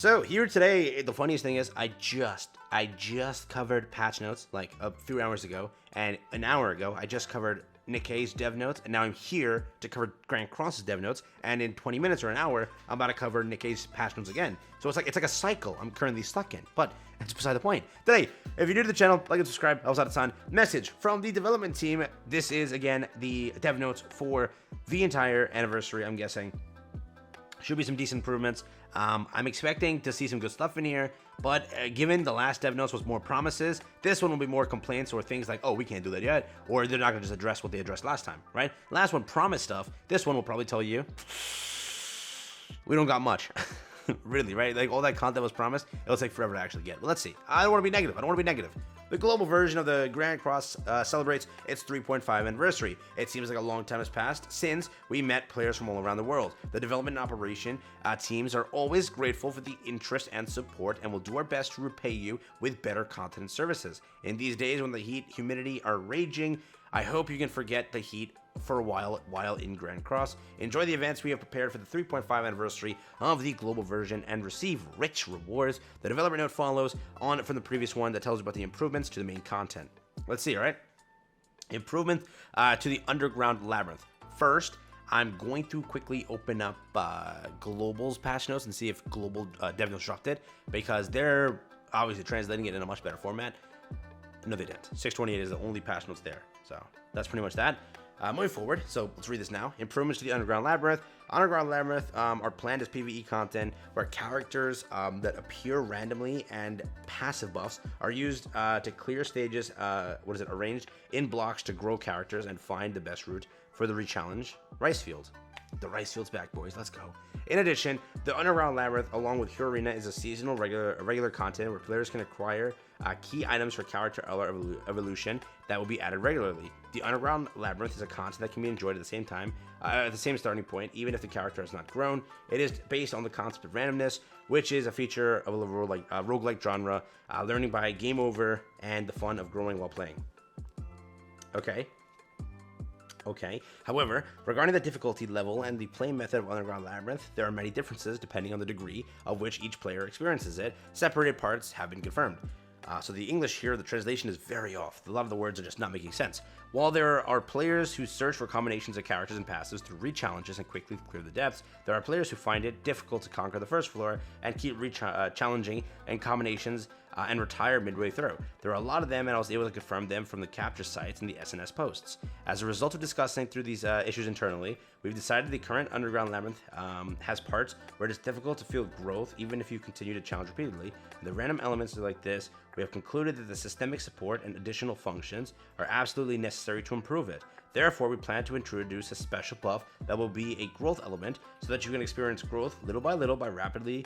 So here today, the funniest thing is I just covered patch notes like a few hours ago, and an hour ago I just covered Nikkei's dev notes, and now I'm here to cover Grand Cross's dev notes, and in 20 minutes or an hour I'm about to cover Nikkei's patch notes again. So it's like a cycle I'm currently stuck in, but that's beside the point. Today, if you're new to the channel, like and subscribe. Helps out a ton. Message from the development team. This is again the dev notes for the entire anniversary. I'm guessing should be some decent improvements. I'm expecting to see some good stuff in here, but given the last dev notes was more promises, this one will be more complaints or things like, oh, we can't do that yet, or they're not gonna just address what they addressed last time, right? Last one promised stuff. This one will probably tell you, we don't got much. Really, right? Like all that content was promised, it'll take forever to actually get. But let's see. I don't want to be negative. The global version of the Grand Cross celebrates its 3.5 anniversary. It seems like a long time has passed since we met players from all around the world. The development and operation teams are always grateful for the interest and support, and will do our best to repay you with better content and services. In these days when the heat, humidity are raging, I hope you can forget the heat for a while in Grand Cross. Enjoy the events we have prepared for the 3.5 anniversary of the global version and receive rich rewards. The developer note follows on from the previous one that tells you about the improvements to the main content. Let's see, all right? Improvement to the underground labyrinth. First, I'm going to quickly open up Global's patch notes and see if Global dev notes dropped it, because they're obviously translating it in a much better format. No, they didn't. 628 is the only patch notes there. So that's pretty much that. Moving forward, so let's read this now. Improvements to the Underground Labyrinth. Underground Labyrinth are planned as PvE content where characters that appear randomly and passive buffs are used to clear stages, arranged in blocks to grow characters and find the best route for the re-challenge Rice Field. The Rice Field's back, boys. Let's go. In addition, the Underground Labyrinth, along with Hero Arena, is a seasonal regular content where players can acquire key items for character evolution that will be added regularly. The Underground Labyrinth is a content that can be enjoyed at the same time, at the same starting point, even if the character has not grown. It is based on the concept of randomness, which is a feature of a roguelike genre, learning by game over, and the fun of growing while playing. Okay. However, regarding the difficulty level and the play method of Underground Labyrinth, there are many differences depending on the degree of which each player experiences it. Separated parts have been confirmed. So the English here, the translation is very off. A lot of the words are just not making sense. While there are players who search for combinations of characters and passives to reach challenges and quickly clear the depths, there are players who find it difficult to conquer the first floor and keep challenging and combinations and retire midway through. There are a lot of them, and I was able to confirm them from the capture sites and the SNS posts. As a result of discussing through these issues internally, we've decided the current Underground Labyrinth has parts where it is difficult to feel growth even if you continue to challenge repeatedly. The random elements are like this. We have concluded that the systemic support and additional functions are absolutely necessary to improve it. Therefore, we plan to introduce a special buff that will be a growth element so that you can experience growth little by little by repeatedly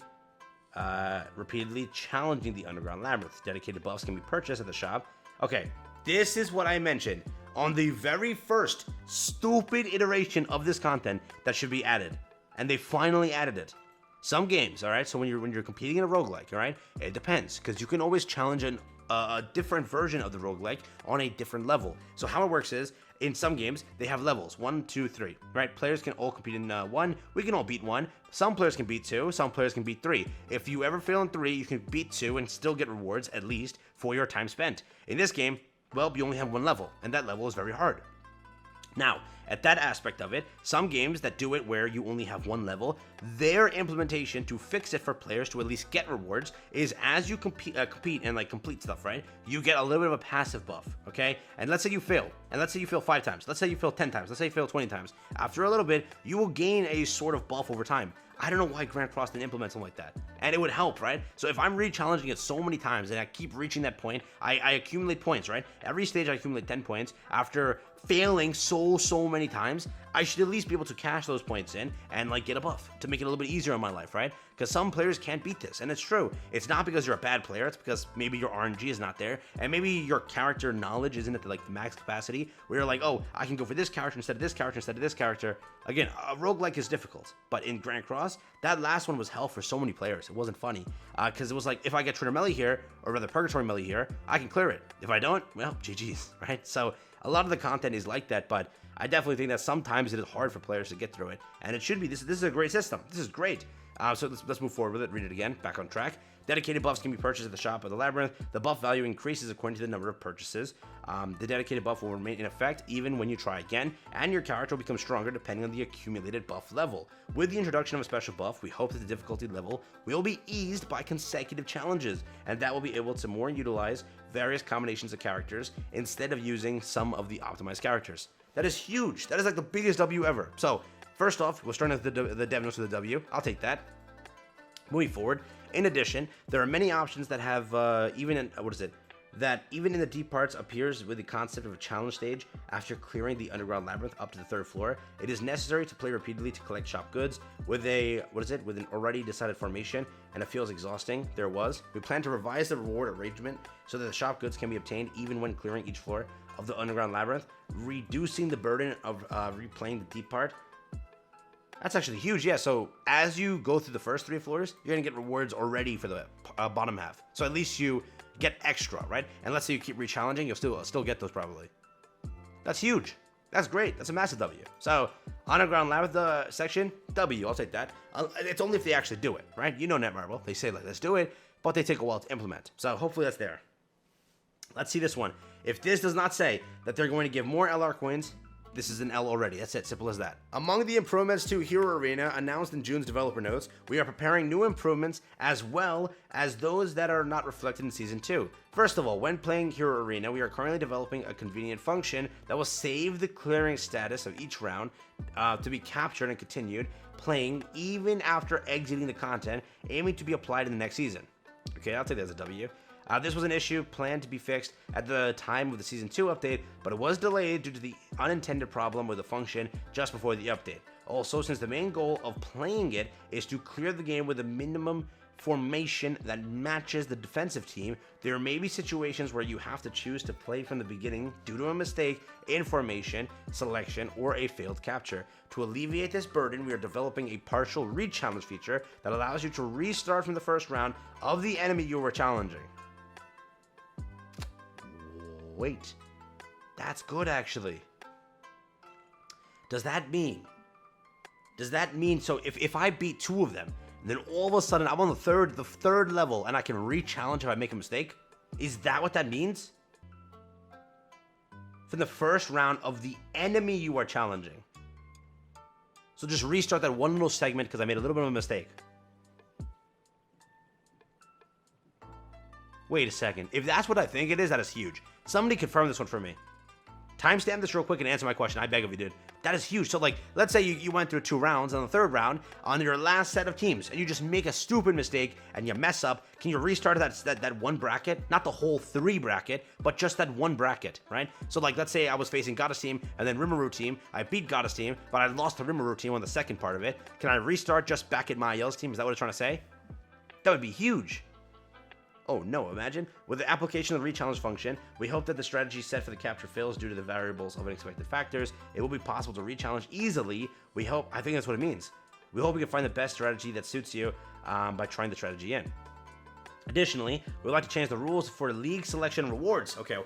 challenging the Underground Labyrinth. Dedicated buffs can be purchased at the shop. Okay, this is what I mentioned on the very first stupid iteration of this content that should be added, and they finally added it. Some games, all right, so when you're competing in a roguelike, all right, it depends, because you can always challenge a different version of the roguelike on a different level. So how it works is, in some games, they have levels, 1, 2, 3, right? Players can all compete in 1, we can all beat 1, some players can beat 2, some players can beat 3. If you ever fail in 3, you can beat 2 and still get rewards, at least, for your time spent. In this game, well, you only have 1 level, and that level is very hard. Now, at that aspect of it, some games that do it where you only have 1 level, their implementation to fix it for players to at least get rewards is as you compete and like complete stuff, right? You get a little bit of a passive buff, okay? And let's say you fail, and let's say you fail 5 times, let's say you fail 10 times, let's say you fail 20 times. After a little bit, you will gain a sort of buff over time. I don't know why Grand Cross didn't implement something like that. And it would help, right? So if I'm re-challenging it so many times and I keep reaching that point, I accumulate points, right? Every stage I accumulate 10 points. After failing so many times, I should at least be able to cash those points in and like get a buff to make it a little bit easier on my life, right? Because some players can't beat this, and it's true. It's not because you're a bad player, it's because maybe your RNG is not there, and maybe your character knowledge isn't at the max capacity, where you're like, oh, I can go for this character instead of this character instead of this character. Again, a roguelike is difficult, but in Grand Cross, that last one was hell for so many players. It wasn't funny, because it was like, if I get Traitor Melee here, or rather Purgatory Melee here, I can clear it. If I don't, well, GG's, right? So a lot of the content is like that, but I definitely think that sometimes it is hard for players to get through it, and it should be. This is a great system. This is great. So let's move forward with it. Read it again. Back on track. Dedicated buffs can be purchased at the shop of the Labyrinth. The buff value increases according to the number of purchases. The dedicated buff will remain in effect even when you try again, and your character will become stronger depending on the accumulated buff level. With the introduction of a special buff, we hope that the difficulty level will be eased by consecutive challenges, and that will be able to more utilize various combinations of characters instead of using some of the optimized characters. That is huge. That is like the biggest W ever. So, first off, we're starting with the dev notes with a W. I'll take that. Moving forward, in addition, there are many options that have even in the deep parts appears with the concept of a challenge stage. After clearing the underground labyrinth up to the 3rd floor, it is necessary to play repeatedly to collect shop goods with an already decided formation, and it feels exhausting. We plan to revise the reward arrangement so that the shop goods can be obtained even when clearing each floor of the underground labyrinth, reducing the burden of replaying the deep part. That's actually huge, yeah. So as you go through the first 3 floors, you're gonna get rewards already for the bottom half. So at least you get extra, right? And let's say you keep re-challenging, you'll still get those probably. That's huge. That's great. That's a massive W. So underground labyrinth section, W. I'll take that. It's only if they actually do it, right? You know NetMarble. They say like, let's do it, but they take a while to implement. So hopefully that's there. Let's see this one. If this does not say that they're going to give more LR coins, this is an L already. That's it. Simple as that. Among the improvements to Hero Arena announced in June's developer notes, we are preparing new improvements as well as those that are not reflected in Season 2. First of all, when playing Hero Arena, we are currently developing a convenient function that will save the clearing status of each round to be captured and continued playing even after exiting the content, aiming to be applied in the next season. Okay, I'll take that as a W. This was an issue planned to be fixed at the time of the Season 2 update, but it was delayed due to the unintended problem with the function just before the update. Also, since the main goal of playing it is to clear the game with a minimum formation that matches the defensive team, there may be situations where you have to choose to play from the beginning due to a mistake in formation, selection, or a failed capture. To alleviate this burden, we are developing a partial re-challenge feature that allows you to restart from the first round of the enemy you were challenging. Wait, that's good actually. Does that mean so if I beat 2 of them, then all of a sudden I'm on the third level and I can re-challenge if I make a mistake? Is that what that means? From the first round of the enemy you are challenging. So just restart that one little segment because I made a little bit of a mistake. Wait a second. If that's what I think it is, that is huge. Somebody confirm this one for me. Timestamp this real quick and answer my question. I beg of you, dude. That is huge. So, like, let's say you went through 2 rounds. On the 3rd round, on your last set of teams, and you just make a stupid mistake and you mess up. Can you restart that one bracket? Not the whole 3 bracket, but just that one bracket, right? So, like, let's say I was facing Goddess team and then Rimuru team. I beat Goddess team, but I lost the Rimuru team on the second part of it. Can I restart just back at Mayael's team? Is that what it's trying to say? That would be huge. Oh no, imagine. With the application of the re-challenge function, we hope that the strategy set for the capture fails due to the variables of unexpected factors. It will be possible to re-challenge easily. I think that's what it means. We hope we can find the best strategy that suits you by trying the strategy in. Additionally, we'd like to change the rules for league selection rewards. Okay.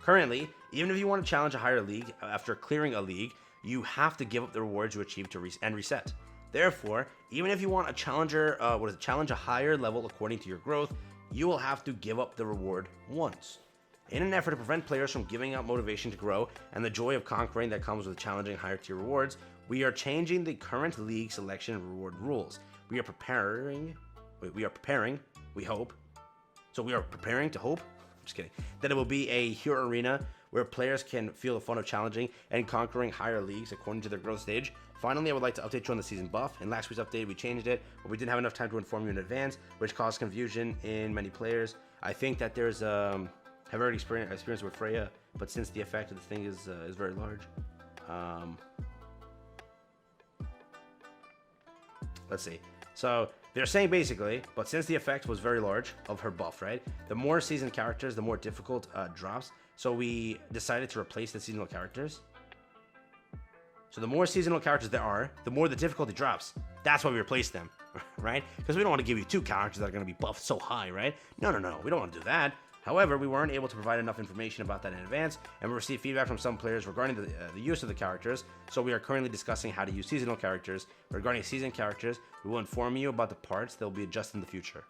Currently, even if you want to challenge a higher league after clearing a league, you have to give up the rewards you achieved and reset. Therefore, even if you want a challenge a higher level according to your growth, you will have to give up the reward once. In an effort to prevent players from giving up motivation to grow and the joy of conquering that comes with challenging higher tier rewards, we are changing the current league selection and reward rules. We are preparing to hope, just kidding, that it will be a Hero Arena where players can feel the fun of challenging and conquering higher leagues according to their growth stage. Finally, I would like to update you on the season buff. In last week's update, we changed it, but we didn't have enough time to inform you in advance, which caused confusion in many players. I think that there's have already experienced with Freya, but since the effect of the thing is very large, let's see. So they're saying basically, but since the effect was very large of her buff, right? The more seasoned characters, the more difficult drops. So we decided to replace the seasonal characters. So the more seasonal characters there are, the more the difficulty drops. That's why we replaced them, right? Because we don't want to give you 2 characters that are going to be buffed so high, right? No. We don't want to do that. However, we weren't able to provide enough information about that in advance, and we received feedback from some players regarding the use of the characters, so we are currently discussing how to use seasonal characters. Regarding season characters, we will inform you about the parts that will be adjusted in the future.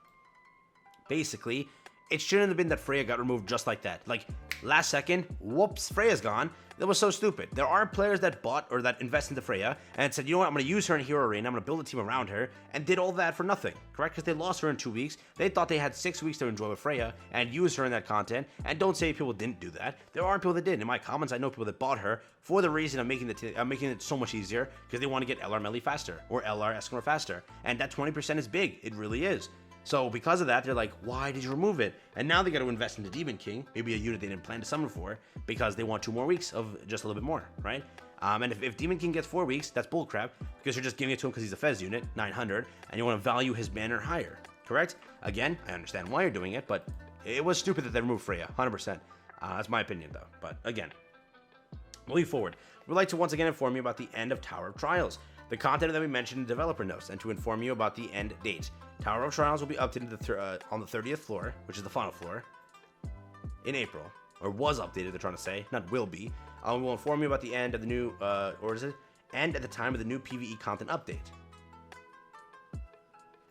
Basically, it shouldn't have been that Freya got removed just like that. Like, last second, whoops, Freya's gone. That was so stupid. There are players that bought or that invest into Freya and said, you know what, I'm going to use her in Hero Arena, I'm going to build a team around her, and did all that for nothing, correct? Because they lost her in 2 weeks. They thought they had 6 weeks to enjoy with Freya and use her in that content, and don't say people didn't do that. There are people that did. In my comments, I know people that bought her for the reason of making it so much easier because they want to get LR melee faster or LR Escanor faster, and that 20% is big. It really is. So because of that, they're like, why did you remove it? And now they got to invest into Demon King, maybe a unit they didn't plan to summon for, because they want 2 more weeks of just a little bit more, right? And if Demon King gets 4 weeks, that's bullcrap, because you're just giving it to him because he's a Fez unit, 900, and you want to value his banner higher, correct? Again, I understand why you're doing it, but it was stupid that they removed Freya, 100%. That's my opinion, though. But again, moving forward, we'd like to once again inform you about the end of Tower of Trials, the content that we mentioned in developer notes, and to inform you about the end date. Tower of Trials will be updated on the 30th floor, which is the final floor, in April, or was updated, they're trying to say, not will be. We will inform you about the end of the new, end at the time of the new PvE content update.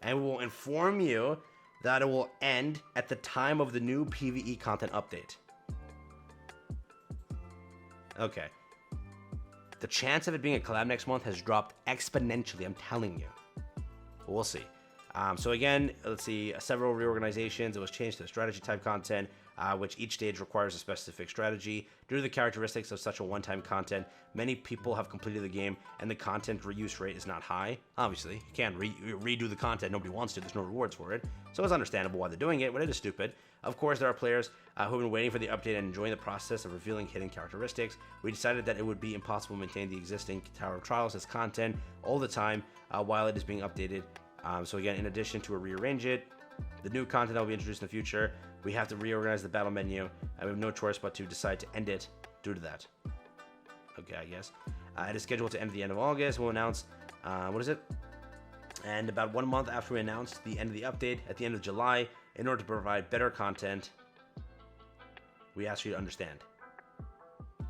And we will inform you that it will end at the time of the new PvE content update. Okay. The chance of it being a collab next month has dropped exponentially, I'm telling you. But we'll see. So again, let's see, several reorganizations. It was changed to strategy type content, which each stage requires a specific strategy. Due to the characteristics of such a one-time content, many people have completed the game, and the content reuse rate is not high. Obviously, you can't redo the content. Nobody wants to. There's no rewards for it. So it's understandable why they're doing it, but it is stupid. Of course, there are players who have been waiting for the update and enjoying the process of revealing hidden characteristics. We decided that it would be impossible to maintain the existing Tower of Trials as content all the time while it is being updated. So again, in addition to rearrange it, the new content that will be introduced in the future, we have to reorganize the battle menu, and we have no choice but to decide to end it due to that. Okay, I guess. It is scheduled to end at the end of August. We'll announce, what is it? And about 1 month after we announced the end of the update, at the end of July, in order to provide better content, we ask you to understand.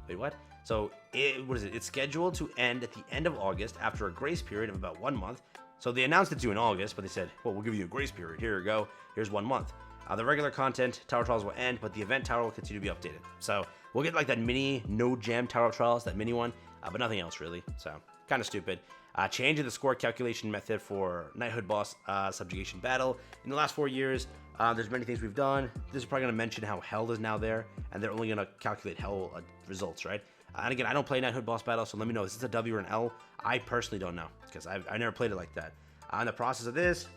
Wait, what? So, it's scheduled to end at the end of August after a grace period of about 1 month. So they announced it to you in August, but they said, well, we'll give you a grace period. Here you go. Here's 1 month. The regular content, Tower Trials will end, but the event tower will continue to be updated. So we'll get like that mini no gem Tower Trials, that mini one, but nothing else really. So kind of stupid. Change in the score calculation method for Knighthood boss subjugation battle. In the last 4 years, there's many things we've done. This is probably going to mention how Hell is now there, and they're only going to calculate Hell results, right? And again, I don't play Knighthood boss battle, so let me know, is this a W or an L? I personally don't know, because I never played it like that. In the process of this,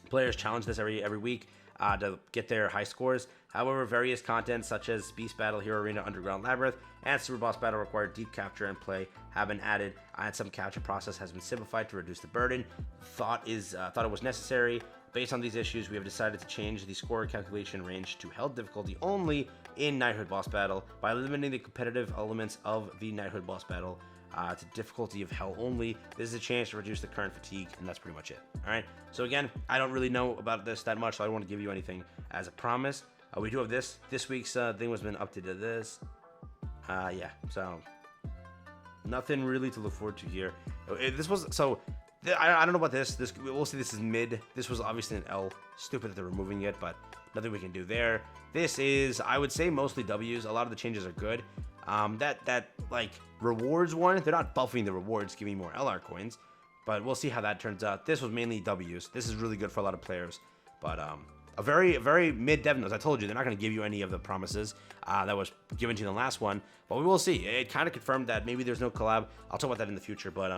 players challenge this every week to get their high scores. However, various content such as Beast Battle, Hero Arena, Underground Labyrinth, and Super Boss Battle require deep capture and play have been added, and some capture process has been simplified to reduce the burden. Thought it was necessary. Based on these issues, we have decided to change the score calculation range to Hell difficulty only in Knighthood boss battle by limiting the competitive elements of the Knighthood boss battle to difficulty of Hell only. This is a chance to reduce the current fatigue, and that's pretty much it. All right. So again, I don't really know about this that much, so I don't want to give you anything as a promise. We do have this. This week's thing was been updated to this. Yeah. So nothing really to look forward to here. This was so. I don't know about this. We'll see. This is mid. This was obviously an L. Stupid that they're removing it, but nothing we can do there. This is, I would say, mostly W's. A lot of the changes are good. That like rewards one, they're not buffing the rewards, giving more LR coins, but we'll see how that turns out. This was mainly W's. This is really good for a lot of players, but a very mid dev notes. I told you they're not going to give you any of the promises that was given to you in the last one, but we will see. It kind of confirmed that maybe there's no collab. I'll talk about that in the future, but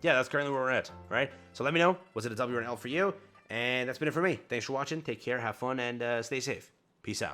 yeah, that's currently where we're at, right? So let me know, was it a W or an L for you? And that's been it for me. Thanks for watching. Take care, have fun, and stay safe. Peace out.